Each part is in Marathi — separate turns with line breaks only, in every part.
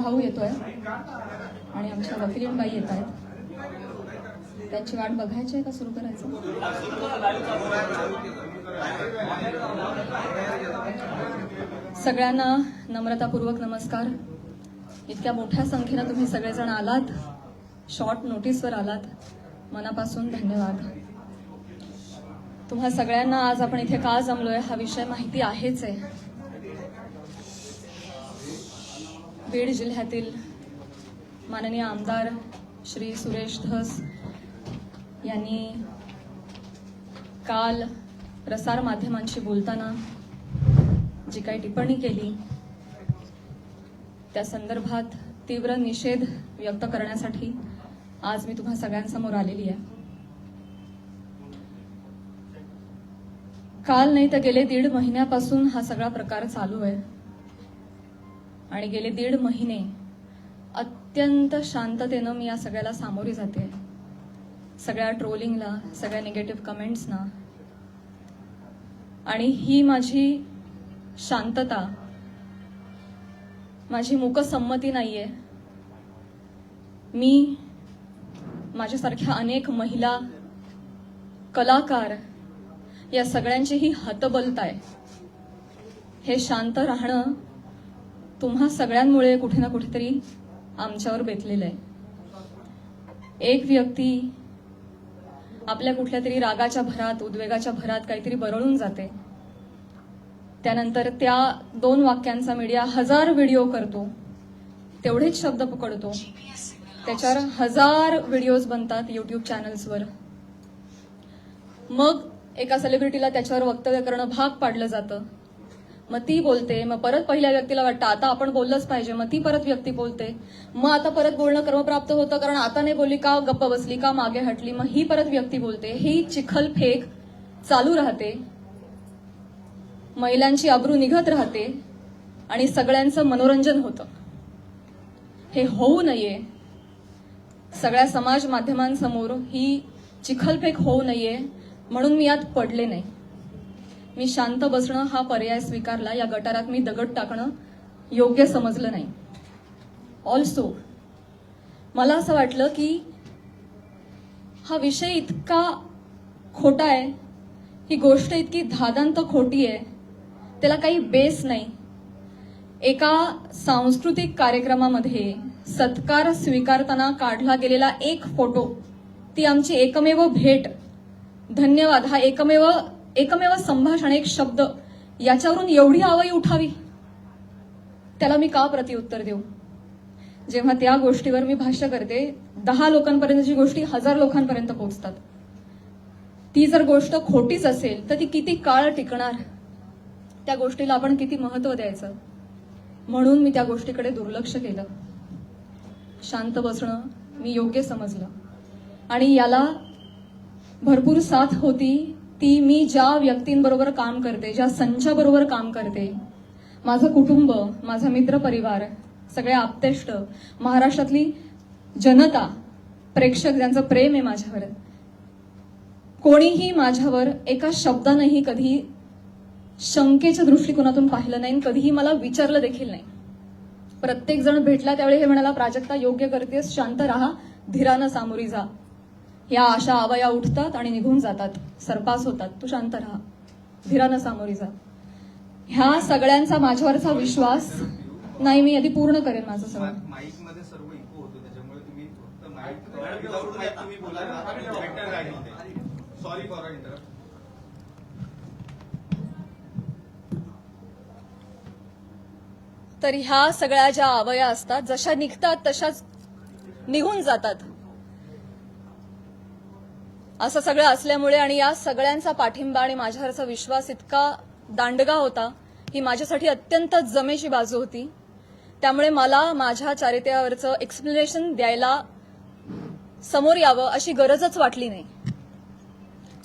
भाऊ येतोय आणि आमच्या वकिलीणबाई येत आहेत. त्यांची वाट बघायची आहे का सुरू करायचं? सगळ्यांना नम्रतापूर्वक नमस्कार. इतक्या मोठ्या संख्येनं तुम्ही सगळेजण आलात, शॉर्ट नोटीसवर आलात, मनापासून धन्यवाद. तुम्हा सगळ्यांना आज आपण इथे का जमलोय हा विषय माहिती आहेच आहे. बीड जिल्ह्यातील माननीय आमदार श्री सुरेश धस यांनी काल प्रसार माध्यमांशी बोलताना जी काही टिप्पणी केली त्या संदर्भात तीव्र निषेध व्यक्त करण्यासाठी आज मी तुम्हा सगळ्यांसमोर आलेली आहे. काल नाही तर गेले 1.5 महिन्यापासून हा सगळा प्रकार चालू आहे आणि गेले 1.5 महिने अत्यंत शांततेनं मी या सगळ्याला सामोरी जाते. सगळ्या ट्रोलिंगला, सगळ्या निगेटिव्ह कमेंट्सना. आणि ही माझी शांतता, माझी मूकसंमती नाहीये. मी माझ्यासारख्या अनेक महिला, कलाकार या सगळ्यांचीही हतबलता आहे. हे शांत राहणं तुम्हा सगळ्यांमुळे कुठे ना कुठेतरी आमच्यावर बेतलेलं आहे. एक व्यक्ती आपल्या कुठल्या तरी रागाच्या भरात, उद्वेगाच्या भरात काहीतरी बरळून जाते, त्यानंतर त्या 2 वाक्यांचा मीडिया 1000 व्हिडिओ करतो, तेवढेच शब्द पकडतो, त्याच्यावर 1000 व्हिडिओज बनतात युट्यूब चॅनल्सवर. मग एका सेलिब्रिटीला त्याच्यावर वक्तव्य करणं भाग पाडलं जातं. मग ती बोलते, मग परत पहिल्या व्यक्तीला वाटतं आता आपण बोललंच पाहिजे, मग ती परत व्यक्ती बोलते, मग आता परत बोलणं क्रमप्राप्त होतं कारण आता नाही बोलली का, गप्प बसली का, मागे हटली, मग ही परत व्यक्ती बोलते. ही चिखलफेक चालू राहते, महिलांची अब्रू निघत राहते आणि सगळ्यांचं मनोरंजन होतं. हे होऊ नये, सगळ्या समाज माध्यमांसमोर ही चिखलफेक होऊ नये म्हणून मी यात पडले नाही. मी शांत बसणं हा पर्याय स्वीकारला. या गटारात मी दगड टाकणं योग्य समजलं नाही. ऑल्सो मला असं वाटलं की हा विषय इतका खोटा आहे, ही गोष्ट इतकी धादांत खोटी आहे, त्याला काही बेस नाही. एका सांस्कृतिक कार्यक्रमामध्ये सत्कार स्वीकारताना काढला गेलेला एक फोटो, ती आमची एकमेव भेट, धन्यवाद, हा एकमेव संभाषण, एक शब्द, याच्यावरून एवढी आवई उठावी, त्याला मी का प्रतिउत्तर देऊ? जेव्हा त्या गोष्टीवर मी भाष्य करते, 10 लोकांपर्यंतची गोष्टी 1000 लोकांपर्यंत पोहोचतात. ती जर गोष्ट खोटीच असेल तर ती किती काळ टिकणार? त्या गोष्टीला आपण किती महत्व द्यायचं? म्हणून मी त्या गोष्टीकडे दुर्लक्ष केलं. शांत बसणं मी योग्य समजलं आणि याला भरपूर साथ होती ती मी ज्या व्यक्तींबरोबर काम करते, ज्या संचाबरोबर काम करते, माझं कुटुंब, माझा मित्रपरिवार, सगळे आप्तेष्ट, महाराष्ट्रातली जनता, प्रेक्षक ज्यांचं प्रेम आहे माझ्यावर. कोणीही माझ्यावर एका शब्दानेही कधी शंकेच्या दृष्टिकोनातून पाहिलं नाही, कधीही मला विचारलं देखील नाही. प्रत्येक जण भेटला त्यावेळी हे म्हणाला, प्राजक्ता योग्य करतेस, शांत राहा, धीरानं सामोरी जा. या अशा आवया उठतात आणि निघून जातात, सरपास होतात, तू शांत राहा, धीरानं सामोरी जा. ह्या सगळ्यांचा माझ्यावरचा विश्वास नाही. मी आधी पूर्ण करेन माझं सगळं.
माईक मध्ये सर्व इको होतो, त्याच्यामुळे तुम्ही फक्त माईक तुम्ही बोला. Sorry for interrupt.
तर ह्या सगळ्या ज्या आवया असतात, जशा निघतात तशाच निघून जातात. असं सगळं असल्यामुळे आणि या सगळ्यांचा पाठिंबा आणि माझ्यावरचा विश्वास इतका दांडगा होता, ही माझ्यासाठी अत्यंत जमेची बाजू होती. त्यामुळे मला माझ्या चारित्र्यावरचं एक्सप्लेनेशन द्यायला समोर यावं अशी गरजच वाटली नाही.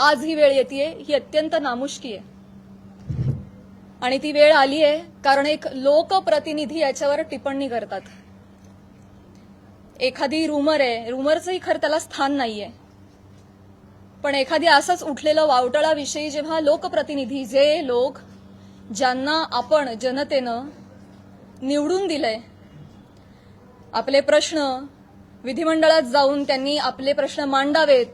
आज ही वेळ येतेय, ही अत्यंत नामुष्की आहे आणि ती वेळ आली आहे कारण एक लोकप्रतिनिधी याच्यावर टिप्पणी करतात. एखादी रूमर आहे, रूमरचंही खरं त्याला स्थान नाहीये, पण एखादी असंच उठलेलं वावटळाविषयी जेव्हा लोकप्रतिनिधी, जे लोक ज्यांना आपण जनतेनं निवडून दिलंय, आपले प्रश्न विधिमंडळात जाऊन त्यांनी आपले प्रश्न मांडावेत,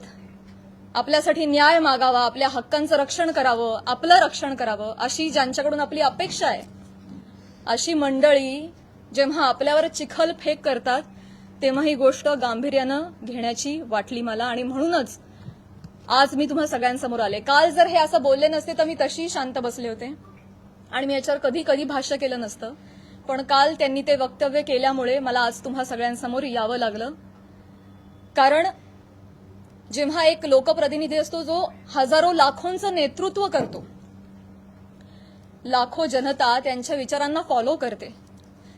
आपल्यासाठी न्याय मागावा, आपल्या हक्कांचं रक्षण करावं, आपलं रक्षण करावं, अशी ज्यांच्याकडून आपली अपेक्षा आहे, अशी मंडळी जेव्हा आपल्यावर चिखलफेक करतात तेव्हा ही गोष्ट गांभीर्यानं घेण्याची वाटली मला. आणि म्हणूनच आज मी तुम्हा सगळ्यांसमोर आले. काल जर हे असं बोलले नसते तर मी तशी शांत बसले होते आणि मी याच्यावर कधी कधी भाष्य केलं नसतं. पण काल त्यांनी ते वक्तव्य केल्यामुळे मला आज तुम्हा सगळ्यांसमोर यावं लागलं. कारण जेव्हा एक लोकप्रतिनिधी असतो जो हजारो लाखोंचं नेतृत्व करतो, लाखो जनता त्यांच्या विचारांना फॉलो करते,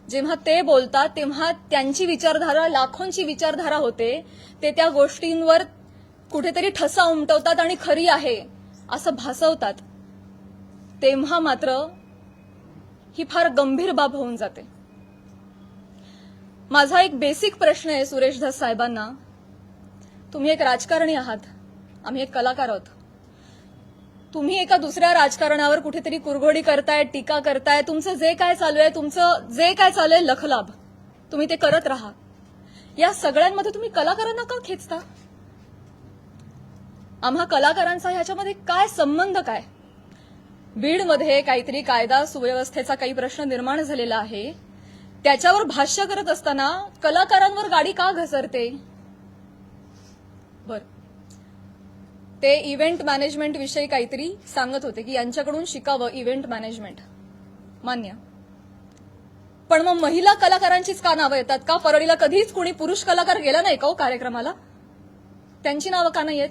जेव्हा ते बोलतात तेव्हा त्यांची विचारधारा लाखोंची विचारधारा होते, ते त्या गोष्टींवर कुठेतरी ठसा उमटवतात आणि खरी आहे असं भासवतात, तेव्हा मात्र ही फार गंभीर बाब होऊन जाते. माझा एक बेसिक प्रश्न आहे सुरेश धस साहेबांना. तुम्ही एक राजकारणी आहात, आम्ही एक कलाकार आहोत. तुम्ही एका दुसऱ्या राजकारणावर कुठेतरी कुरघोडी करताय, टीका करताय. तुमचं जे काय चालू आहे लखलाभ तुम्ही ते करत राहा. या सगळ्यांमध्ये तुम्ही कलाकारांना का खेचता? आम्हा कलाकारांचा ह्याच्यामध्ये काय संबंध? काय बीडमध्ये काहीतरी कायदा सुव्यवस्थेचा काही प्रश्न निर्माण झालेला आहे, त्याच्यावर भाष्य करत असताना कलाकारांवर गाडी का घसरते? बर, ते इव्हेंट मॅनेजमेंट विषयी काहीतरी सांगत होते की यांच्याकडून शिकावं इव्हेंट मॅनेजमेंट. मान्य. पण मग महिला कलाकारांचीच का नावं येतात? का परळीला कधीच कोणी पुरुष कलाकार गेला नाही का हो कार्यक्रमाला? त्यांची नावं का नाही येत?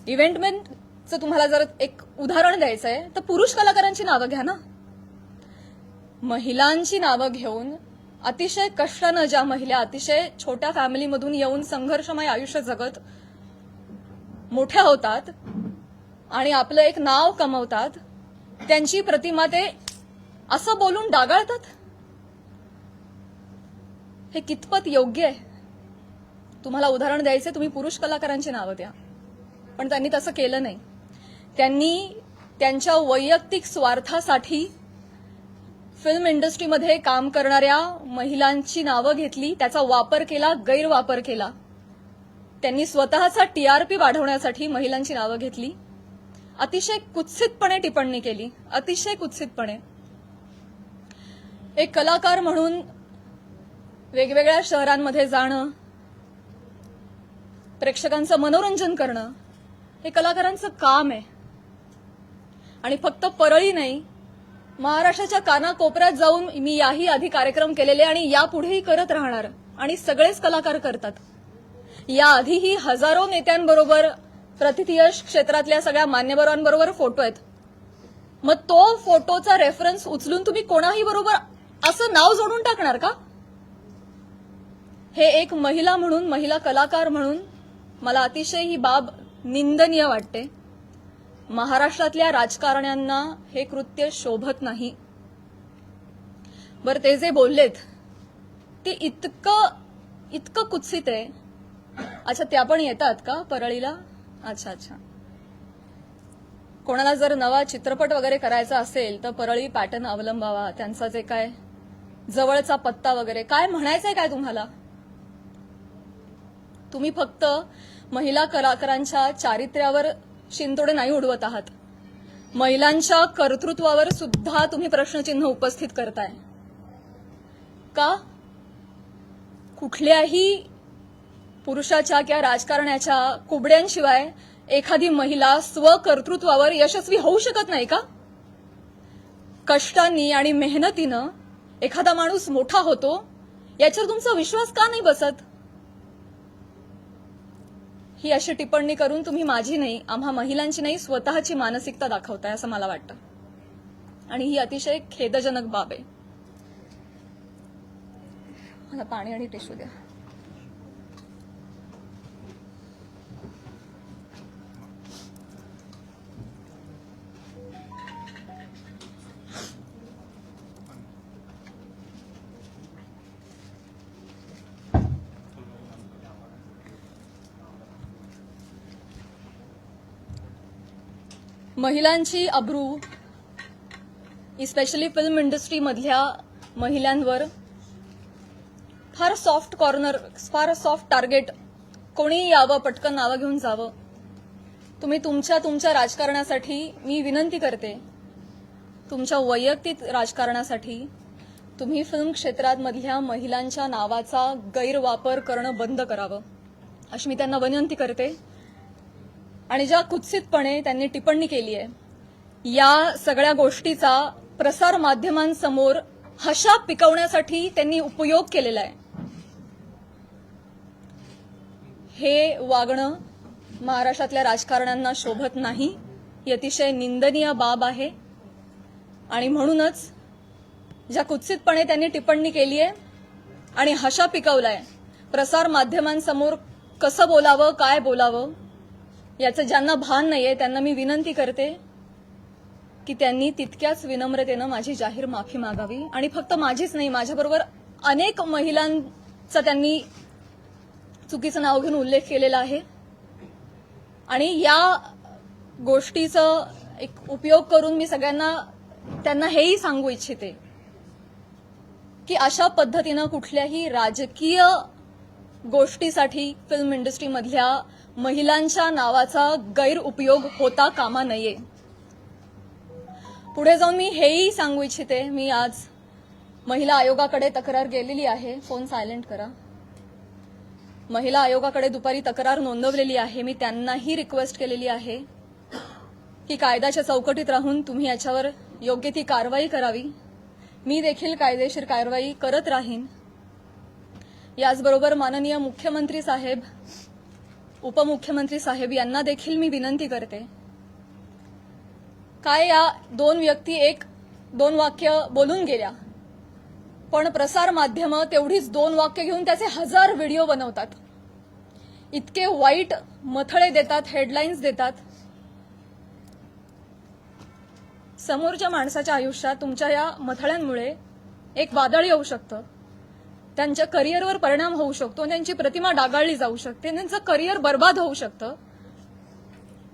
इव्हेंटमॅनचं तुम्हाला जर एक उदाहरण द्यायचं आहे तर पुरुष कलाकारांची नावं घ्या ना. महिलांची नावं घेऊन अतिशय कष्टानं ज्या महिला अतिशय छोट्या फॅमिलीमधून येऊन संघर्षमय आयुष्य जगत मोठ्या होतात आणि आपलं एक नाव कमवतात, त्यांची प्रतिमा ते असं बोलून डागाळतात. हे कितपत योग्य आहे? तुम्हाला उदाहरण द्यायचे, तुम्ही पुरुष कलाकारांची नावं द्या. पण त्यांनी तसं केलं नाही. त्यांनी त्यांच्या वैयक्तिक स्वार्थासाठी फिल्म इंडस्ट्रीमध्ये काम करणाऱ्या महिलांची नावं घेतली, त्याचा वापर केला, गैरवापर केला. त्यांनी स्वतःचा टीआरपी वाढवण्यासाठी महिलांची नावं घेतली, अतिशय कुत्सितपणे टिप्पणी केली, अतिशय कुत्सितपणे. एक कलाकार म्हणून वेगवेगळ्या शहरांमध्ये जाणं, प्रेक्षकांचं मनोरंजन करणं हे कलाकारांचं काम आहे. आणि फक्त परळी नाही, महाराष्ट्राच्या कानाकोपऱ्यात जाऊन मी याही आधी कार्यक्रम केलेले आणि यापुढेही करत राहणार. आणि सगळेच कलाकार करतात. याआधीही हजारो नेत्यांबरोबर, प्रतिथयश क्षेत्रातल्या सगळ्या मान्यवरांबरोबर फोटो आहेत. मग तो फोटोचा रेफरन्स उचलून तुम्ही कोणाही बरोबर असं नाव जोडून टाकणार का? हे एक महिला म्हणून, महिला कलाकार म्हणून मला अतिशय ही बाब निंदनीय वाटते. महाराष्ट्रातल्या राजकारण्यांना हे कृत्य शोभत नाही. बरं, ते जे बोललेत ते इतकं कुत्सित आहे. अच्छा, त्या पण येतात का परळीला? अच्छा. कोणाला जर नवा चित्रपट वगैरे करायचा असेल तर परळी पॅटर्न अवलंबावा. त्यांचा जे काय जवळचा पत्ता वगैरे काय म्हणायचंय काय तुम्हाला? तुम्ही फक्त महिला कलाकारांच्या चारित्र्यावर शिंतोडे नाही उडवत आहात, महिलांच्या कर्तृत्वावर सुद्धा तुम्ही प्रश्नचिन्ह उपस्थित करताय. का? कुठल्याही पुरुषाच्या किंवा राजकारण्याच्या कुबड्यांशिवाय एखादी महिला स्वकर्तृत्वावर यशस्वी होऊ शकत नाही का? कष्टांनी आणि मेहनतीनं एखादा माणूस मोठा होतो, याच्यावर तुमचा विश्वास का नाही बसत? ही अशी टिप्पणी करून तुम्ही माझी नाही, आम्हा महिलांची नाही, स्वतःची मानसिकता दाखवताय असं मला वाटतं. आणि ही अतिशय खेदजनक बाब आहे. मला पाणी आणि टिश्यू द्या. महिलांची अब्रू, इस्पेशली फिल्म इंडस्ट्रीमधल्या महिलांवर फार सॉफ्ट कॉर्नर, फार सॉफ्ट टार्गेट, कोणी यावं, पटकन नावं घेऊन जावं. तुम्ही तुमच्या राजकारणासाठी मी विनंती करते, तुमच्या वैयक्तिक राजकारणासाठी तुम्ही फिल्म क्षेत्रात मधल्या महिलांच्या नावाचा गैरवापर करणं बंद करावं, अशी मी त्यांना विनंती करते. आणि ज्या कुत्सितपणे त्यांनी टिप्पणी केली आहे, या सगळ्या गोष्टीचा प्रसार माध्यमांसमोर हशा पिकवण्यासाठी त्यांनी उपयोग केलेला आहे. हे वागणं महाराष्ट्रातल्या राजकारण्यांना शोभत नाही. ही अतिशय निंदनीय बाब आहे. आणि म्हणूनच ज्या कुत्सितपणे त्यांनी टिप्पणी केली आहे आणि हशा पिकवलाय, प्रसार माध्यमांसमोर कसं बोलावं, काय बोलावं, याचं ज्यांना भान नाहीये त्यांना मी विनंती करते की त्यांनी तितक्याच विनम्रतेनं माझी जाहीर माफी मागावी. आणि फक्त माझीच नाही, माझ्याबरोबर अनेक महिलांचा त्यांनी चुकीचं नाव घेऊन उल्लेख केलेला आहे. आणि या गोष्टीचा एक उपयोग करून मी त्यांना हेही सांगू इच्छिते की अशा पद्धतीनं कुठल्याही राजकीय गोष्टीसाठी फिल्म इंडस्ट्रीमधल्या महिलांच्या नावाचा गैरउपयोग होता कामा नये. पुढे जाऊन मी हेही सांगू इच्छिते, मी आज महिला आयोगाकडे तक्रार गेलेली आहे. फोन सायलेंट करा. महिला आयोगाकडे दुपारी तक्रार नोंदवलेली आहे. मी त्यांनाही रिक्वेस्ट केलेली आहे की कायद्याच्या चौकटीत राहून तुम्ही याच्यावर योग्य ती कारवाई करावी. मी देखील कायदेशीर कारवाई करत राहीन. याचबरोबर माननीय मुख्यमंत्री साहेब, उपमुख्यमंत्री साहेब यांना देखील मी विनंती करते, काय या दोन व्यक्ती दोन वाक्य बोलून गेल्या, पण प्रसार माध्यमं तेवढीच दोन वाक्य घेऊन त्याचे 1000 व्हिडिओ बनवतात. इतके वाईट मथळे देतात, हेडलाईन्स देतात. समोरच्या माणसाच्या आयुष्यात तुमच्या या मथळ्यांमुळे एक वादळ येऊ शकतं, त्यांच्या करिअरवर परिणाम होऊ शकतो, त्यांची प्रतिमा डागाळली जाऊ शकते, त्यांचं करिअर बर्बाद होऊ शकतं,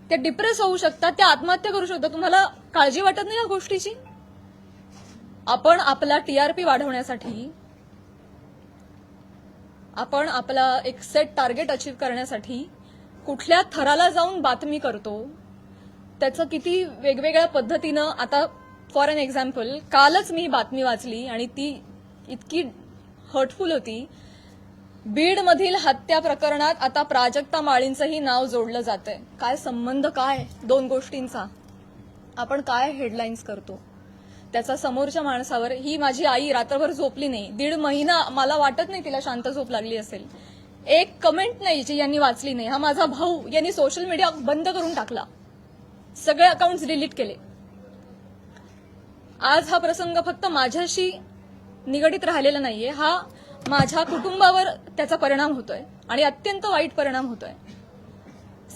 ते डिप्रेस होऊ शकतात, ते आत्महत्या करू शकतात. तुम्हाला काळजी वाटत नाही या गोष्टीची? आपण आपला टीआरपी वाढवण्यासाठी, आपण आपला एक सेट टार्गेट अचीव करण्यासाठी कुठल्या थराला जाऊन बातमी करतो, त्याचं किती वेगवेगळ्या पद्धतीनं. आता फॉर एन एक्झाम्पल, कालच मी बातमी वाचली आणि ती इतकी हर्टफुल होती. बीडमधील हत्या प्रकरणात आता प्राजक्ता माळींचंही नाव जोडलं जातंय. काय संबंध, काय दोन गोष्टींचा? आपण काय हेडलाईन्स करतो त्याचा समोरच्या माणसावर. ही माझी आई रात्रभर झोपली नाही, 1.5 महिना, मला वाटत नाही तिला शांत झोप लागली असेल. एक कमेंट नाही जी यांनी वाचली नाही. हा माझा भाऊ, यांनी सोशल मीडिया बंद करून टाकला, सगळे अकाउंट्स डिलीट केले. आज हा प्रसंग फक्त माझ्याशी निगडीत राहिलेला नाहीये, हा माझ्या कुटुंबावर त्याचा परिणाम होतोय आणि अत्यंत वाईट परिणाम होतोय.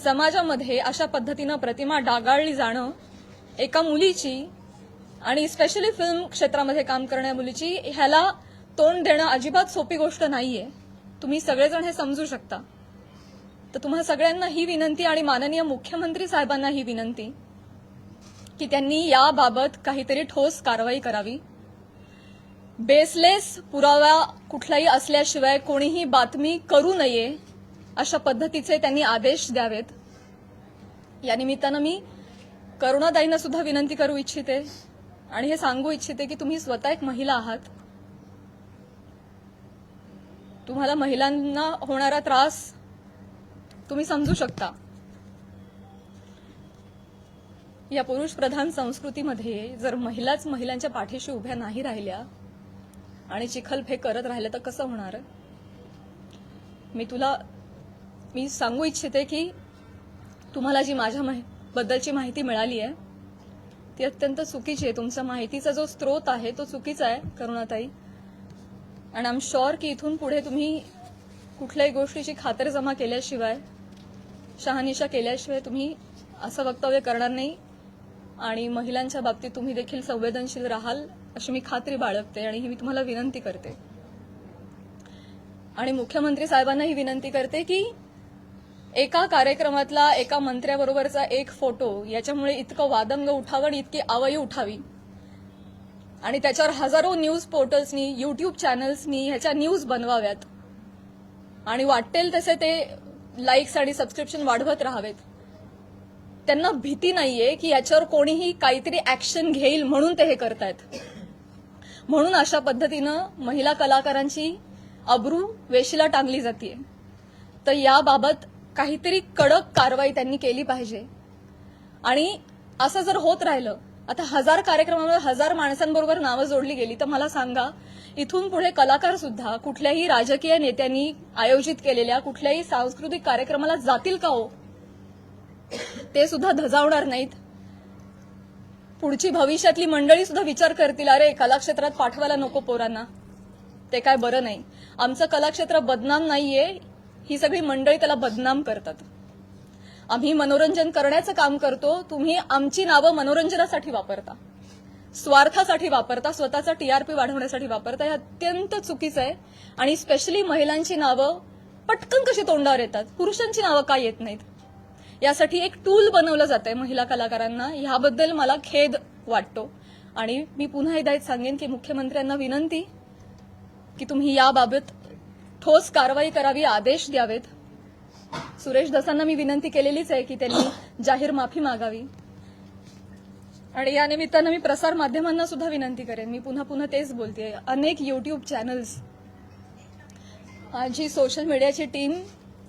समाजामध्ये अशा पद्धतीनं प्रतिमा डागाळली जाणं एका मुलीची, आणि स्पेशली फिल्म क्षेत्रामध्ये काम करणाऱ्या मुलीची, ह्याला तोंड देणं अजिबात सोपी गोष्ट नाहीये. तुम्ही सगळेजण हे समजू शकता. तर तुम्हा सगळ्यांना ही विनंती आणि माननीय मुख्यमंत्री साहेबांना ही विनंती की त्यांनी याबाबत काहीतरी ठोस कारवाई करावी. बेसलेस पुरावा कुठलाही असल्याशिवाय कोणीही बातमी करू नये, अशा पद्धतीचे त्यांनी आदेश द्यावेत. या निमित्तानं मी करुणाताईंना सुद्धा विनंती करू इच्छिते आणि हे सांगू इच्छिते की तुम्ही स्वतः एक महिला आहात. तुम्हाला महिलांना होणारा त्रास तुम्ही समजू शकता. या पुरुष प्रधान संस्कृतीमध्ये जर महिलाच महिलांच्या पाठीशी उभ्या नाही राहिल्या आणि चिखलफेक करत राहिल्या तर कसं होणार? मी सांगू इच्छिते की तुम्हाला जी माझ्या बद्दलची माहिती मिळाली आहे ती अत्यंत चुकीची आहे. तुमच्या माहितीचा जो स्रोत आहे तो चुकीचा आहे करुणाताई. आणि आय एम शुअर की इथून पुढे तुम्ही कुठल्याही गोष्टीची खातरजमा केल्याशिवाय, शहानिशा केल्याशिवाय तुम्ही असं वक्तव्य करणार नाही आणि महिलांच्या बाबतीत तुम्ही देखील संवेदनशील राहाल अशी मी खात्री बाळगते आणि ही मी तुम्हाला विनंती करते. आणि मुख्यमंत्री साहेबांना ही विनंती करते की एका कार्यक्रमातला एका मंत्र्याबरोबरचा एक फोटो याच्यामुळे इतकं वादंग उठावं आणि इतकी आवई उठावी. आणि त्याच्यावर हजारो न्यूज पोर्टल्सनी, युट्यूब चॅनल्सनी ह्याच्या न्यूज बनवाव्यात आणि वाटेल तसे ते लाईक्स आणि सबस्क्रिप्शन वाढवत राहावेत. त्यांना भीती नाहीये की याच्यावर कोणीही काहीतरी ऍक्शन घेईल म्हणून ते हे करतायत. म्हणून अशा पद्धतीनं महिला कलाकारांची अब्रू वेशीला टांगली जाते. तर याबाबत काहीतरी कडक कारवाई त्यांनी केली पाहिजे. आणि असं जर होत राहिलं, आता 1000 कार्यक्रमामध्ये 1000 माणसांबरोबर नावं जोडली गेली, तर मला सांगा इथून पुढे कलाकार सुद्धा कुठल्याही राजकीय नेत्यांनी आयोजित केलेल्या कुठल्याही सांस्कृतिक कार्यक्रमाला जातील का हो? ते सुद्धा धजावणार नाहीत. पुढची भविष्यातली मंडळी सुद्धा विचार करतील, अरे कलाक्षेत्रात पाठवायला नको पोरांना, ते काय बरं नाही. आमचं कलाक्षेत्र बदनाम नाहीये, ही सगळी मंडळी त्याला बदनाम करतात. आम्ही मनोरंजन करण्याचं काम करतो, तुम्ही आमची नावं मनोरंजनासाठी वापरता, स्वार्थासाठी वापरता, स्वतःचा टीआरपी वाढवण्यासाठी वापरता. हे अत्यंत चुकीचं आहे. आणि स्पेशली महिलांची नावं पटकन कशी तोंडावर येतात, पुरुषांची नावं का येत नाहीत, यासाठी एक टूल बनवलं जात आहे महिला कलाकारांना. ह्याबद्दल मला खेद वाटतो. आणि मी पुन्हा एकदा सांगेन की मुख्यमंत्र्यांना विनंती की तुम्ही याबाबत ठोस कारवाई करावी, आदेश द्यावेत. सुरेश धसांना मी विनंती केलेलीच आहे की त्यांनी जाहीर माफी मागावी. आणि या निमित्तानं मी प्रसार माध्यमांना सुद्धा विनंती करेन. मी पुन्हा पुन्हा तेच बोलतेय, अनेक युट्यूब चॅनल्स, माझी सोशल मीडियाची टीम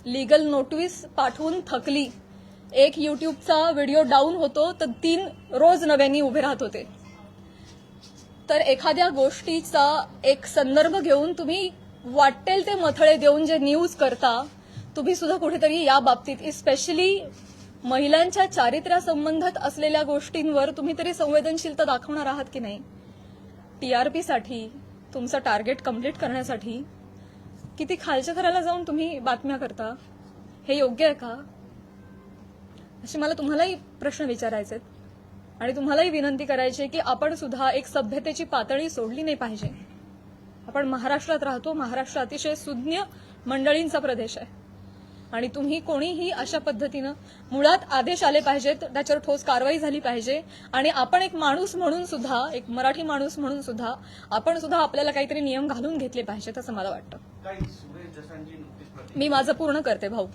लीगल नोटीस पाठवून थकली. एक युट्यूबचा व्हिडिओ डाऊन होतो तर 3 रोज नव्याने उभे राहत होते. तर एखाद्या गोष्टीचा एक संदर्भ घेऊन तुम्ही वाटेल ते मथळे देऊन जे न्यूज करता, तुम्ही सुद्धा कुठेतरी या बाबतीत स्पेशली महिलांच्या चारित्र्यासंबंधात असलेल्या गोष्टींवर तुम्ही तरी संवेदनशीलता दाखवणार आहात की नाही? टीआरपीसाठी, तुमचं टार्गेट कंप्लीट करण्यासाठी किती खालच्या थराला जाऊन तुम्ही बातम्या करता, हे योग्य आहे का? असे मला तुम्हालाही प्रश्न विचारायचे आहेत. आणि तुम्हालाही विनंती करायची आहे की आपण सुद्धा एक सभ्यतेची पातळी सोडली नाही पाहिजे. आपण महाराष्ट्रात राहतो, महाराष्ट्र अतिशय सुज्ञ मंडळींचा प्रदेश आहे. आणि तुम्ही कोणीही अशा पद्धतीनं मुळात आदेश आले पाहिजेत, त्याच्यावर ठोस कारवाई झाली पाहिजे. आणि आपण एक माणूस म्हणून सुद्धा, एक मराठी माणूस म्हणून सुद्धा आपण सुद्धा आपल्याला काहीतरी नियम घालून घेतले पाहिजेत असं मला वाटतं. मी माझं पूर्ण करते भाऊ.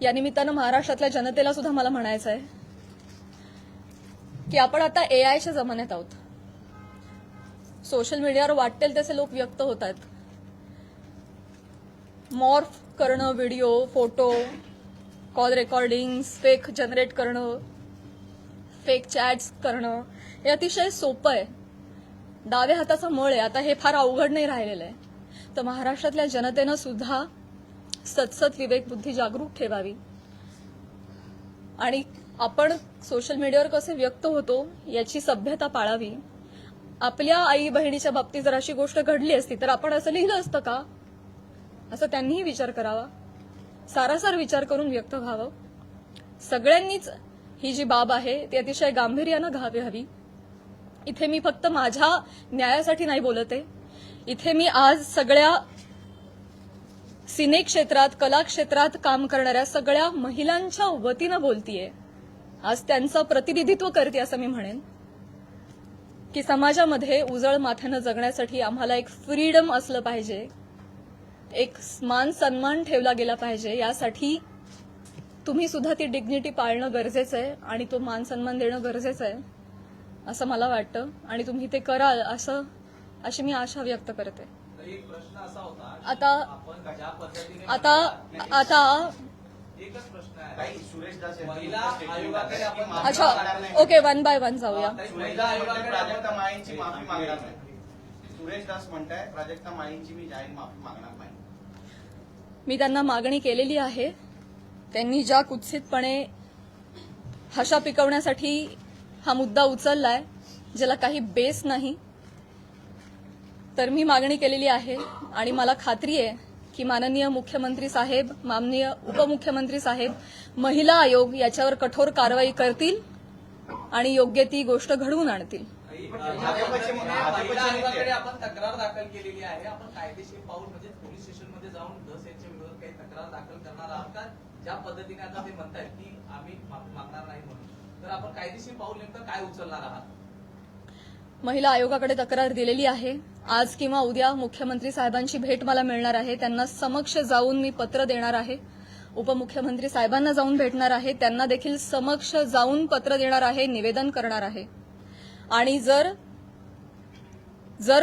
या निमित्तानं महाराष्ट्रातल्या जनतेला सुद्धा मला म्हणायचं आहे की आपण आता एआयच्या जमान्यात आहोत. सोशल मीडियावर वाटेल तसे लोक व्यक्त होत आहेत. मॉर्फ करणं, video, photo, call recordings, fake generate करणं, फेक चॅट्स करणं, हे अतिशय सोपं आहे. डाव्या हाताचा मळ आहे. आता हे फार अवघड नाही राहिलेलं आहे. तर महाराष्ट्रातल्या जनतेनं सुद्धा सतसत विवेक बुद्धी जागरूक ठेवावी. आणि आपण सोशल मीडियावर कसे व्यक्त होतो याची सभ्यता पाळावी. आपल्या आई बहिणीच्या बाबतीत जर अशी गोष्ट घडली असती तर आपण असं लिहिलं असतं का, असं त्यांनीही विचार करावा. सारासार विचार करून व्यक्त व्हावं. सगळ्यांनीच ही जी बाब आहे ती अतिशय गांभीर्यानं घ्यावी. इथे मी फक्त माझ्या न्यायासाठी नाही बोलत आहे. इथे मी आज सगळ्या सिने क्षेत्रात, कला क्षेत्रात काम करणाऱ्या सगळ्या महिलांच्या वतीनं बोलतीये. आज त्यांचं प्रतिनिधित्व करते असं मी म्हणेन की समाजामध्ये उजळ माथ्यानं जगण्यासाठी आम्हाला एक फ्रीडम असलं पाहिजे, एक मान सन्मान ठेवला गेला पाहिजे. यासाठी तुम्ही सुद्धा ती डिग्निटी पाळणं गरजेचं आहे आणि तो मान सन्मान देणं गरजेचं आहे असं मला वाटतं. आणि तुम्ही ते कराल अशी मी आशा व्यक्त करते.
एक प्रश्न असा होता,
आता
आपण ज्या पद्धतीने
आता
एकच प्रश्न आहे,
काही सुरेश दास यांचं
महिला
statement
आयोगाकडे
आहे की
आपण
माफी
अच्छा
मागणार नाही.
ओके, 1 बाय 1 जाऊया.
सुरेश दास म्हणताय प्राजक्ता माळींची माफी मागणार नाही. सुरेश दास म्हणताय प्राजक्ता माळींची मी जाहीर माफी मागणार नाही.
मी त्यांना मागणी केलेली आहे. त्यांनी ज्या कुत्सितपणे हशा पिकवण्यासाठी हा मुद्दा उचललाय, ज्याला काही बेस नाही, तर मी मागणी केलेली आहे. आणि मला खात्री आहे की माननीय मुख्यमंत्री साहेब, माननीय उपमुख्यमंत्री साहेब, महिला आयोग याच्यावर कठोर कारवाई करतील आणि योग्य ती गोष्ट घडवून आणतील.
महिला आयोगाकडे आपण तक्रार दाखल केलेली आहे. आपण कायदेशीर पाऊल म्हणजे पोलीस स्टेशनमध्ये जाऊन धस यांच्या विरोधात काही तक्रार दाखल करणार आहात का? ज्या पद्धतीने आता ते म्हणतायत की आम्ही माफी मागणार नाही म्हणून. तर आपण कायदेशीर पाऊल नेमकं काय उचलणार आहात?
महिला आयोगाकडे तक्रार दिलेली आहे. आज किंवा उद्या मुख्यमंत्री साहेबांची भेट मला मिळणार आहे. त्यांना समक्ष जाऊन मी पत्र देणार आहे. उपमुख्यमंत्री साहेबांना जाऊन भेटणार आहे. त्यांना देखील समक्ष जाऊन पत्र देणार आहे, निवेदन करणार आहे. आणि जर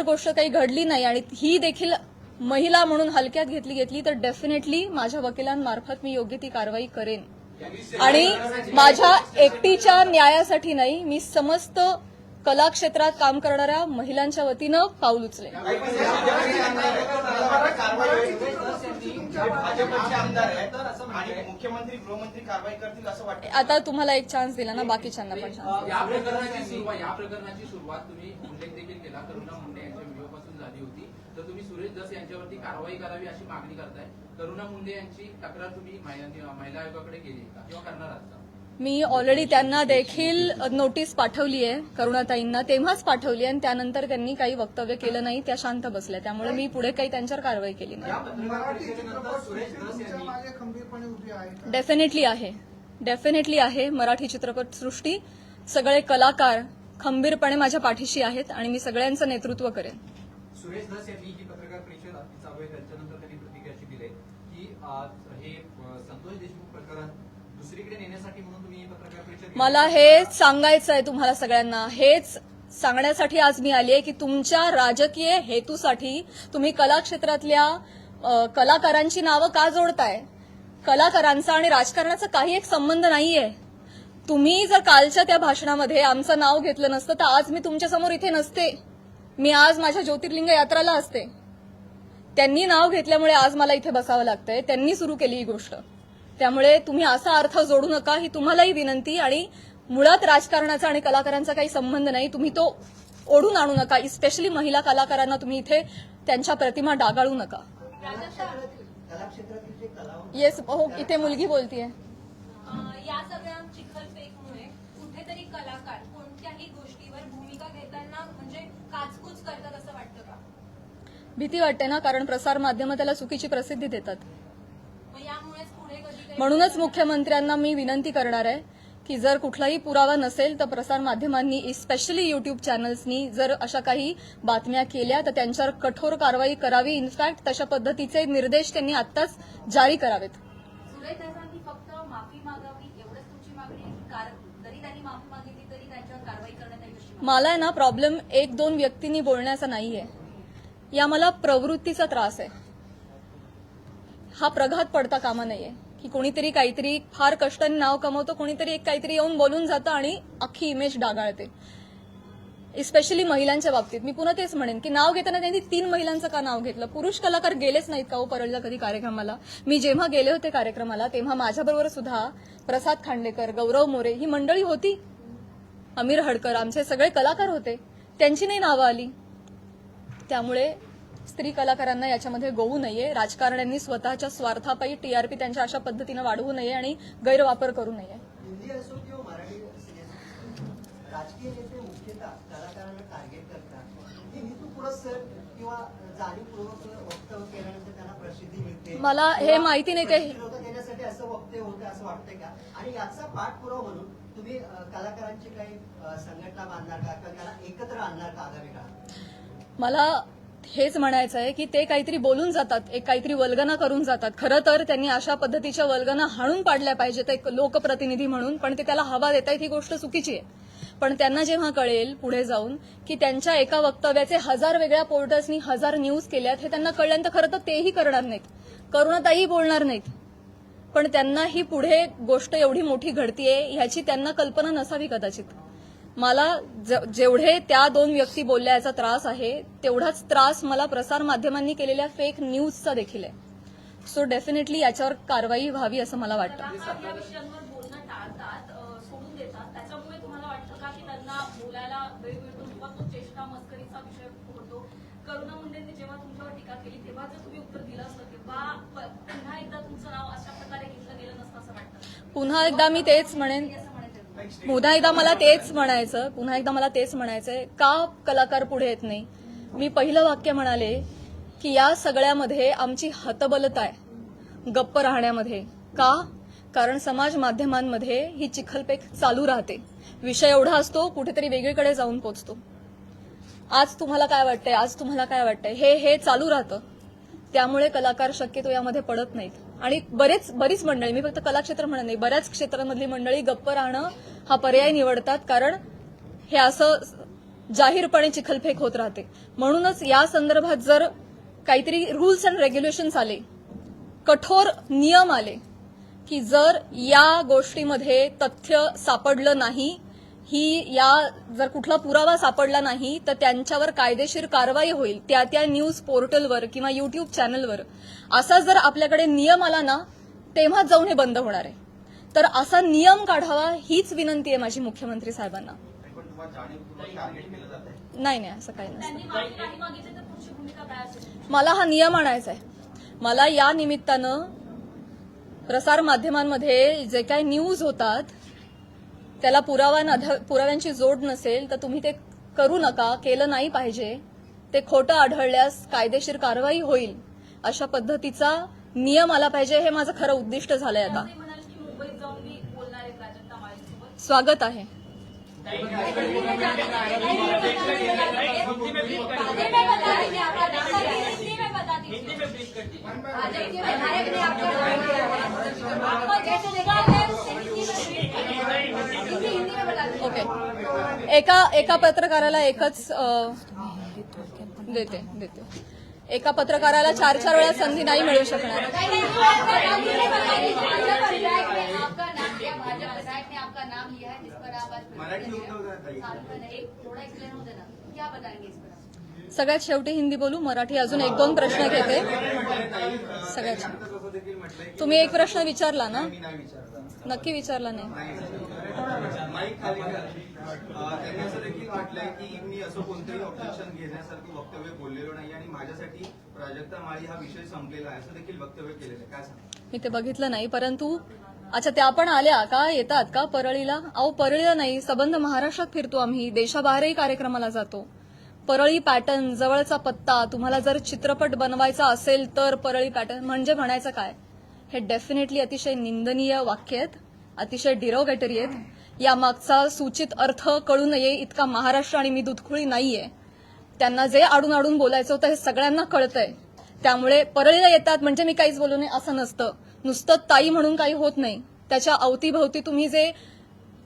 गोष्ट काही घडली नाही आणि ही देखील महिला म्हणून हलक्यात घेतली तर डेफिनेटली माझ्या वकिलांमार्फत मी योग्य ती कारवाई करेन. आणि माझ्या एकटीच्या न्यायासाठी नाही, मी समस्त कला क्षेत्रात काम करणाऱ्या महिलांच्या वतीनं पाऊल उचलेन.
भाजपचे आमदार आहेत आणि मुख्यमंत्री गृहमंत्री कारवाई करतील असं वाटतं.
आता तुम्हाला एक चान्स दिला ना, बाकीच्यांना पण चान्स.
या प्रकरणाची सुरुवात तुम्ही उल्लेख देखील केला, करुणा मुंडे यांच्या व्हिडिओपासून झाली होती. तर तुम्ही सुरेश धस यांच्यावरती कारवाई करावी अशी मागणी करताय. करुणा मुंडे यांची तक्रार तुम्ही महिला आयोगाकडे केली का किंवा करणार आहात का?
मी ऑलरेडी त्यांना देखील नोटीस पाठवली आहे, करुणाताईंना तेव्हाच पाठवली आहे आणि त्यानंतर त्यांनी काही वक्तव्य केलं नाही, त्या शांत बसल्या. त्यामुळे मी पुढे काही त्यांच्यावर कारवाई केली नाही. डेफिनेटली आहे. मराठी चित्रपटसृष्टी सगळे कलाकार खंबीरपणे माझ्या पाठीशी आहेत आणि मी सगळ्यांचं नेतृत्व करेन.
सुरेश धस यांनी जी पत्रकार परिषद चालू आहे त्याच्यानंतर त्यांनी प्रतिक्रिया दिली आहे की हे संतोष देशमुख प्रकरण दुसरीकडे नेण्यासाठी म्हणून तुम्ही पत्रकार परिषद.
मला हेच सांगायचं आहे तुम्हाला सगळ्यांना, हेच सांगण्यासाठी आज मी आली आहे की तुमच्या राजकीय हेतूसाठी तुम्ही कला क्षेत्रातल्या कलाकारांची नावं का जोडताय? कलाकारांचा आणि राजकारणाचा काही एक संबंध नाहीये. तुम्ही जर कालच्या त्या भाषणामध्ये आमचं नाव घेतलं नसतं तर आज मी तुमच्यासमोर इथे नसते. मी आज माझ्या ज्योतिर्लिंग यात्राला असते. त्यांनी नाव घेतल्यामुळे आज मला इथे बसावं लागतंय. त्यांनी सुरू केली ही गोष्ट. त्यामुळे तुम्ही असा अर्थ जोडू नका, ही तुम्हालाही विनंती. आणि मुळात राजकारणाचा आणि कलाकारांचा काही संबंध नाही. तुम्ही तो ओढून आणू नका. स्पेशली महिला कलाकारांना तुम्ही इथे त्यांच्या प्रतिमा डागाळू नका. येस, हो, इथे मुलगी बोलतीये.
या सगळ्या चिखलफेकमुळे कुठेतरी कलाकार कोणत्याही गोष्टीवर भूमिका घेताना म्हणजे काचकूच करतात असं वाटतं का?
भीती वाटते ना, कारण प्रसार माध्यमं त्याला चुकीची प्रसिद्धी देतात.
मग यामुळेच पुढे कधी
म्हणूनच मुख्यमंत्र्यांना मी विनंती करणार आहे की जर कुठलाही पुरावा नसेल तर प्रसार माध्यमांनी स्पेशली युट्यूब चॅनल्सनी जर अशा काही बातम्या केल्या तर त्यांच्यावर कठोर कारवाई करावी. इनफॅक्ट तशा पद्धतीचे निर्देश त्यांनी आत्ताच जारी करावेत.
सुरेश धसांनी फक्त माफी मागावी एवढंच तुमची मागणी आहे की कारण जरी त्यांनी माफी मागितली तरी त्यांच्यावर कारवाई करण्यात येईल अशी मागणी?
मला आहे ना प्रॉब्लेम एक दोन व्यक्तींनी बोलण्याचा नाहीये. या मला प्रवृत्तीचा त्रास आहे. हा प्रघात पडता कामा नाहीये की कोणीतरी काहीतरी फार कष्टाने नाव कमवतो, कोणीतरी एक काहीतरी येऊन बोलून जातं आणि अख्खी इमेज डागाळते. स्पेशली महिलांच्या बाबतीत मी पुन्हा तेच म्हणेन की नाव घेताना त्यांनी 3 महिलांचं का नाव घेतलं? पुरुष कलाकार गेलेच नाहीत का हो परळला कधी कार्यक्रमाला? मी जेव्हा गेले होते कार्यक्रमाला तेव्हा माझ्याबरोबर सुद्धा प्रसाद खांडेकर, गौरव मोरे ही मंडळी होती. अमीर हडकर, आमचे सगळे कलाकार होते. त्यांची नाही नावं आली. त्यामुळे स्त्री कलाकारांना याच्यामध्ये गोवू नये. राजकारण्यांनी स्वतःच्या स्वार्थापायी टीआरपी त्यांच्या अशा पद्धतीनं वाढवू नये आणि गैरवापर करू नये.
हिंदी असो किंवा मराठी सिनेमा, राजकीय नेते मुख्यतः कलाकारांना टार्गेट करतात. हे हेतुपुरस्सर किंवा जाणीवपूर्वक वक्तव्य केल्यानंतर त्यांना प्रसिद्धी मिळते.
मला हे माहिती नाही ते
देण्यासाठी असं वक्तव्य होतं असं वाटतंय का? आणि याचा पाठपुरावा म्हणून तुम्ही कलाकारांची काही संघटना बांधणार का किंवा त्याला एकत्र आणणार का आगामी काळात?
मला हेच म्हणायचं आहे की ते काहीतरी बोलून जातात, एक काहीतरी वल्गना करून जातात. खरं तर त्यांनी अशा पद्धतीच्या वल्गना हाणून पाडल्या पाहिजेत एक लोकप्रतिनिधी म्हणून, पण ते त्याला हवा देत आहेत ही गोष्ट चुकीची आहे. पण त्यांना जेव्हा कळेल पुढे जाऊन की त्यांच्या एका वक्तव्याचे 1000 वेगळ्या पोर्टल्सनी 1000 न्यूज केल्यात हे त्यांना कळल्यानंतर खरं तर तेही करणार नाहीत, करुणाताई बोलणार नाहीत. पण त्यांना ही पुढे गोष्ट एवढी मोठी घडतीये ह्याची त्यांना कल्पना नसावी कदाचित. मला जेवढे त्या 2 व्यक्ती बोलल्या याचा त्रास आहे तेवढाच त्रास मला प्रसार माध्यमांनी केलेल्या फेक न्यूजचा देखील आहे. सो डेफिनेटली याच्यावर कारवाई व्हावी असं मला वाटतं.
या विषयांवर बोलणं टाळतात, सोडून देतात. त्याच्यामुळे तुम्हाला वाटतं का की त्यांना बोलायला वेळ मिळतो किंवा तो चेष्टा मस्करीचा विषय होतो? करुणा मुंडेंनी जेव्हा तुमच्यावर टीका केली तेव्हा जर तुम्ही उत्तर दिलं असतं तेव्हा पुन्हा एकदा तुमचं नाव अशा प्रकारे घेतलं गेलं नसतं असं वाटतं?
पुन्हा एकदा मी तेच म्हणेन, पुन्हा एकदा मला तेच म्हणायचंय का कलाकार पुढे येत नाही? मी पहिलं वाक्य म्हणाले की या सगळ्यामध्ये आमची हतबलता आहे गप्प राहण्यामध्ये. का? कारण समाज माध्यमांमध्ये ही चिखलपेक चालू राहते. विषय एवढा असतो, कुठेतरी वेगळीकडे जाऊन पोचतो. आज तुम्हाला काय वाटतंय, आज तुम्हाला काय वाटतंय, हे चालू राहतं. त्यामुळे कलाकार शक्यतो यामध्ये पडत नाहीत. आणि बरीच मंडळी, मी फक्त कलाक्षेत्र म्हणत नाही, बऱ्याच क्षेत्रांमधली मंडळी गप्प राहणं हा पर्याय निवडतात, कारण हे असं जाहीरपणे चिखलफेक होत राहते. म्हणूनच या संदर्भात जर काहीतरी रूल्स अँड रेग्युलेशन्स आले, कठोर नियम आले, की जर या गोष्टीमध्ये तथ्य सापडलं नाही, जर कुठला पुरावा सापडला नाही, तर त्यांच्यावर कायदेशीर कारवाई होईल त्या न्यूज पोर्टलवर किंवा युट्यूब चॅनलवर. असा जर आपल्याकडे नियम आला ना, तेव्हा जाऊन हे बंद होणार आहे. तर असा नियम काढावा हीच विनंती आहे माझी मुख्यमंत्री साहेबांना.
पण तुम्हाला जाणीवपूर्वक टार्गेट केलं जात आहे.
नाही असं काही नसतं.
त्यांनी माफी नाही मागितली तर तुमची भूमिका काय असेल?
मला हा नियम आणायचा आहे. मला या निमित्तानं प्रसार माध्यमांमध्ये जे काही न्यूज होतात त्याला पुराव्यांची जोड नसेल तर तुम्ही ते करू नका, केलं नाही पाहिजे. ते खोटं आढळल्यास कायदेशीर कारवाई होईल अशा पद्धतीचा नियम आला पाहिजे. हे माझं खरं उद्दिष्ट झालंय आता.
ते म्हणाले की मुंबईत जाऊन मी बोलणार आहे प्राजक्ता माळीसोबत.
स्वागत आहे. ओके. एका पत्रकाराला एकच देते. एका पत्रकाराला 4 वेळा संधी नाही मिळू शकणार.
आपका नाम लिया है जिस पर आप आज
मराठी उत्तर द्या ताई.
थोड़ा एक्सप्लेन हो देना क्या बताएंगे इस पर?
सगळ्यात शेवटी हिंदी बोलू, मराठी अजून 1-2 प्रश्न घेते. सगळ्यात
तसं देखील म्हटलंय की
तुम्ही एक प्रश्न विचारला ना,
मी नाही विचारला.
नक्की विचारला नाही.
माईक खाली घ्या. त्यांनी असं देखील म्हटलंय की मी असं कोणतंही ऑब्जेक्शन घेण्यासारखं वक्तव्य बोललेलो नाही आणि माझ्यासाठी प्राजक्ता माळी हा विषय संपलेला आहे असं देखील वक्तव्य केलेलं आहे. काय सांगा?
मी ते बघितलं नाही, परंतु अच्छा त्या पण आल्या का, येतात का परळीला? अहो परळीला नाही, सबंध महाराष्ट्रात फिरतो आम्ही, देशाबाहेरही कार्यक्रमाला जातो. परळी पॅटर्न, जवळचा पत्ता, तुम्हाला जर चित्रपट बनवायचा असेल तर परळी पॅटर्न म्हणजे म्हणायचं काय? हे डेफिनेटली अतिशय निंदनीय वाक्य आहेत, अतिशय डिरोगेटरी आहेत. यामागचा सूचित अर्थ कळू नये इतका महाराष्ट्र आणि मी दुधखुळी नाहीये. त्यांना जे आडून बोलायचं होतं हे सगळ्यांना कळतंय. त्यामुळे परळीला येतात म्हणजे मी काहीच बोलू नये असं नसतं. नुसतं ताई म्हणून काही होत नाही. त्याच्या अवतीभवती तुम्ही जे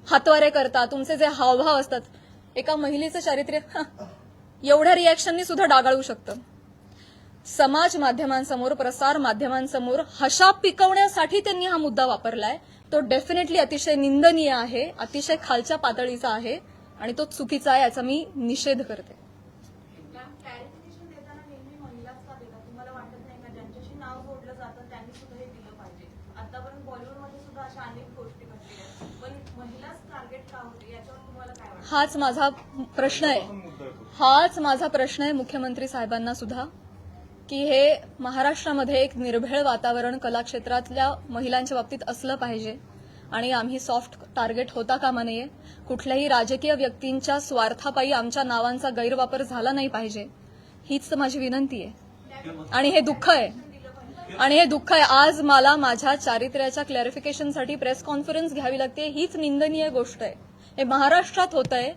हातवारे करता, तुमचे जे हावभाव असतात, एका महिलेचं चारित्र्य एवढ्या रिॲक्शननी सुद्धा डागाळू शकतं. समाज माध्यमांसमोर, प्रसार माध्यमांसमोर हशा पिकवण्यासाठी त्यांनी हा मुद्दा वापरलाय. तो डेफिनेटली अतिशय निंदनीय आहे, अतिशय खालच्या पातळीचा आहे आणि तो चुकीचा आहे, याचा मी निषेध करते.
क्लॅरिफिकेशन देताना नेहमी महिलाच का देतात? तुम्हाला वाटत नाही का ज्यांच्याशी नाव जोडलं जातं त्यांनी सुद्धा हे दिलं पाहिजे? आतापर्यंत बॉलिवूडमध्ये सुद्धा अशा अनेक गोष्टी घडलेल्या आहेत, पण महिलाच टार्गेट का होते याच्यावर तुम्हाला काय वाटतं?
हाच माझा प्रश्न आहे. हाच माझा प्रश्न आहे मुख्यमंत्री साहेबांना सुद्धा, की हे महाराष्ट्रामध्ये एक निर्भेळ वातावरण कलाक्षेत्रातल्या महिलांच्या बाबतीत असलं पाहिजे आणि आम्ही सॉफ्ट टार्गेट होता कामा नये. कुठल्याही राजकीय व्यक्तींच्या स्वार्थापायी आमच्या नावांचा गैरवापर झाला नाही पाहिजे, हीच तर माझी विनंती आहे. आणि हे दुःख आहे. आज मला माझ्या चारित्र्याच्या क्लॅरिफिकेशनसाठी प्रेस कॉन्फरन्स घ्यावी लागते, हीच निंदनीय गोष्ट आहे. हे महाराष्ट्रात होत आहे,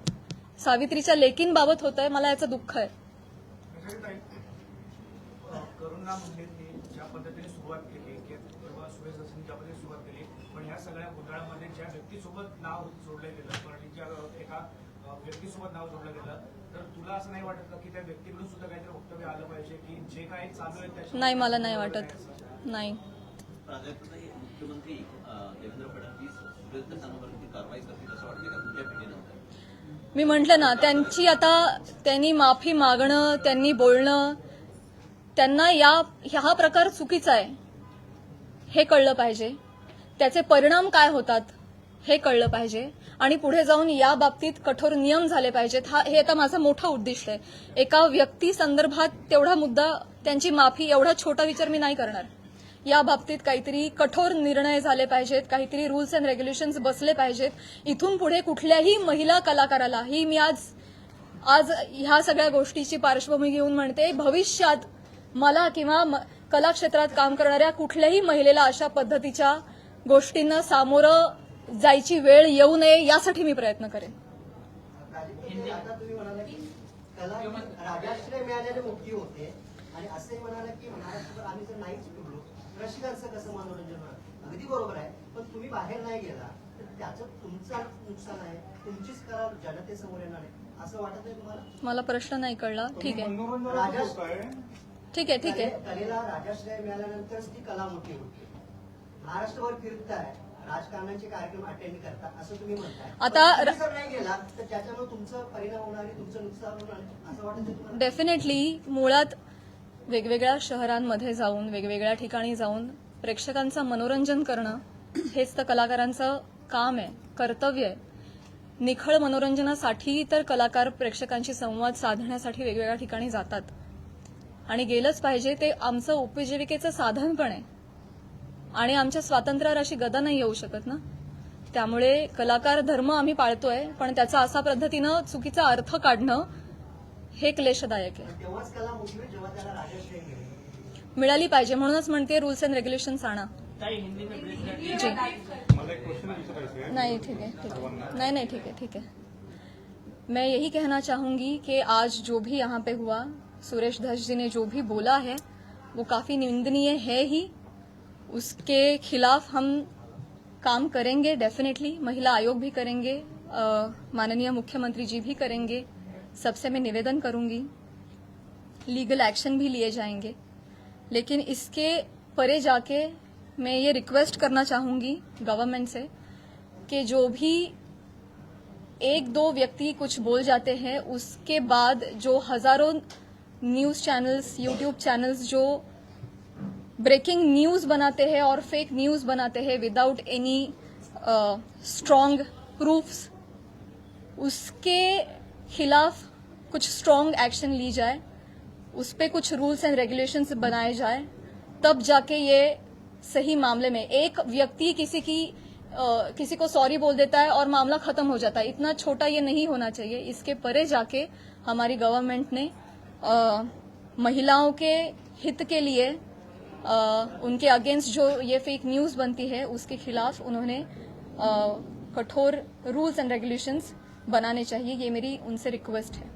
सावित्रीच्या लेकींबाबत होत आहे, मला याचं दुःख आहे.
करुणा मुंडेंनी ज्या पद्धतीने सुरुवात केली किंवा सुरेश दसनी ज्या पद्धतीने सुरुवात केली, पण ह्या सगळ्या घोटाळ्यामध्ये ज्या व्यक्तीसोबत नाव जोडलं गेलं, परळीच्या एका व्यक्तीसोबत नाव जोडलं गेलं, तर तुला असं नाही वाटत का की त्या व्यक्तीकडून सुद्धा काहीतरी वक्तव्य आलं पाहिजे की जे काही चालू आहे त्याच्या?
नाही, मला नाही वाटत. नाही.
मुख्यमंत्री देवेंद्र फडणवीस सुरेश दसांवरती कारवाई करतील असं वाटतं का तुमच्या भेटीनंतर?
मी म्हटलं ना, त्यांनी माफी मागणं, त्यांनी बोलणं, त्यांना हा प्रकार चुकीचा आहे हे कळलं पाहिजे. त्याचे परिणाम काय होतात हे कळलं पाहिजे आणि पुढे जाऊन या बाबतीत कठोर नियम झाले पाहिजेत. हे आता माझं मोठं उद्दिष्ट आहे. एका व्यक्ती संदर्भात तेवढा मुद्दा, त्यांची माफी, एवढा छोटा विचार मी नाही करणार. या बाबतीत काहीतरी कठोर निर्णय झाले पाहिजेत, काहीतरी रूल्स अँड रेग्युलेशन्स बसले पाहिजेत. इथून पुढे कुठल्याही महिला कलाकाराला, ही मी आज ह्या सगळ्या गोष्टीची पार्श्वभूमी घेऊन म्हणते, भविष्यात मला किंवा कला क्षेत्रात काम करणाऱ्या कुठल्याही महिलेला अशा पद्धतीच्या गोष्टींना सामोरं जायची वेळ येऊ नये यासाठी मी प्रयत्न करेन.
राजकीय आता तुम्ही म्हणाला की कला राजाश्रय मिळाल्याने मुक्ती होते आणि असंही म्हणाला की महाराष्ट्रभर आम्ही जर नाहीच फिरलो रसिकांचं कसं मनोरंजन होणार. अगदी बरोबर आहे, पण तुम्ही बाहेर नाही गेला तर त्याचं तुमचं नुकसान आहे, तुमचीच कला जनतेसमोर येणार आहे असं वाटत नाही तुम्हाला?
मला प्रश्न नाही कळला. ठीक आहे ठीक आहे ठीक आहे.
कलेला राजाश्रय मिळाल्यानंतरच ती कला मोठी होते. महाराष्ट्रभर फिरताय, राजकारणाचे कार्यक्रम अटेंड करता असं तुम्ही म्हणताय.
आता
पण तुम्ही जर नाही गेला तर त्याच्यामुळे तुमचं परिणाम होणार आहे, तुमचं नुकसान होणार आहे असं वाटत नाही तुम्हाला?
डेफिनेटली मुळात वेगवेगळ्या शहरांमध्ये जाऊन वेगवेगळ्या ठिकाणी जाऊन प्रेक्षकांचं मनोरंजन करणं हेच तर कलाकारांचं काम आहे, कर्तव्य आहे. निखळ मनोरंजनासाठी तर कलाकार प्रेक्षकांशी संवाद साधण्यासाठी वेगवेगळ्या ठिकाणी जातात आणि गेलंच पाहिजे. ते आमचं उपजीविकेचं साधन पण आहे आणि आमच्या स्वातंत्र्यावर अशी गदा नाही येऊ शकत ना. त्यामुळे कलाकार धर्म आम्ही पाळतोय, पण त्याचा असा पद्धतीनं चुकीचा अर्थ काढणं हे क्लेशदायक आहे.
तेव्हाच कला मोठी होईल जेव्हा त्याला राजाश्रय मिळेल.
मिळाली पाहिजे, म्हणूनच म्हणते रूल्स अँड रेग्युलेशन्स आणा. जी नहीं ठीक है ठीक है नहीं ठीक है ठीक है. मैं यही कहना चाहूंगी कि आज जो भी यहाँ पे हुआ, सुरेश धस जी ने जो भी बोला है वो काफ़ी निंदनीय है ही. उसके खिलाफ हम काम करेंगे डेफिनेटली. महिला आयोग भी करेंगे, माननीय मुख्यमंत्री जी भी करेंगे. सबसे मैं निवेदन करूंगी, लीगल एक्शन भी लिए जाएंगे. लेकिन इसके परे जाके मैं ये रिक्वेस्ट करना चाहूंगी गवर्नमेंट से कि जो भी एक दो व्यक्ति कुछ बोल जाते हैं उसके बाद जो हजारों न्यूज़ चैनल्स, यूट्यूब चैनल्स जो ब्रेकिंग न्यूज़ बनाते हैं और फेक न्यूज़ बनाते हैं विदाउट एनी स्ट्रॉन्ग प्रूफ्स, उसके खिलाफ कुछ स्ट्रॉन्ग एक्शन ली जाए, उस पर कुछ रूल्स एंड रेगुलेशंस बनाए जाए. तब जाके ये सही मामले में एक व्यक्ति किसी को सॉरी बोल देता है और मामला खत्म हो जाता है. इतना छोटा ये नहीं होना चाहिए. इसके परे जाके हमारी गवर्नमेंट ने महिलाओं के हित के लिए उनके अगेंस्ट जो ये फेक न्यूज़ बनती है उसके खिलाफ उन्होंने कठोर रूल्स एंड रेगुलेशंस बनाने चाहिए. ये मेरी उनसे रिक्वेस्ट है.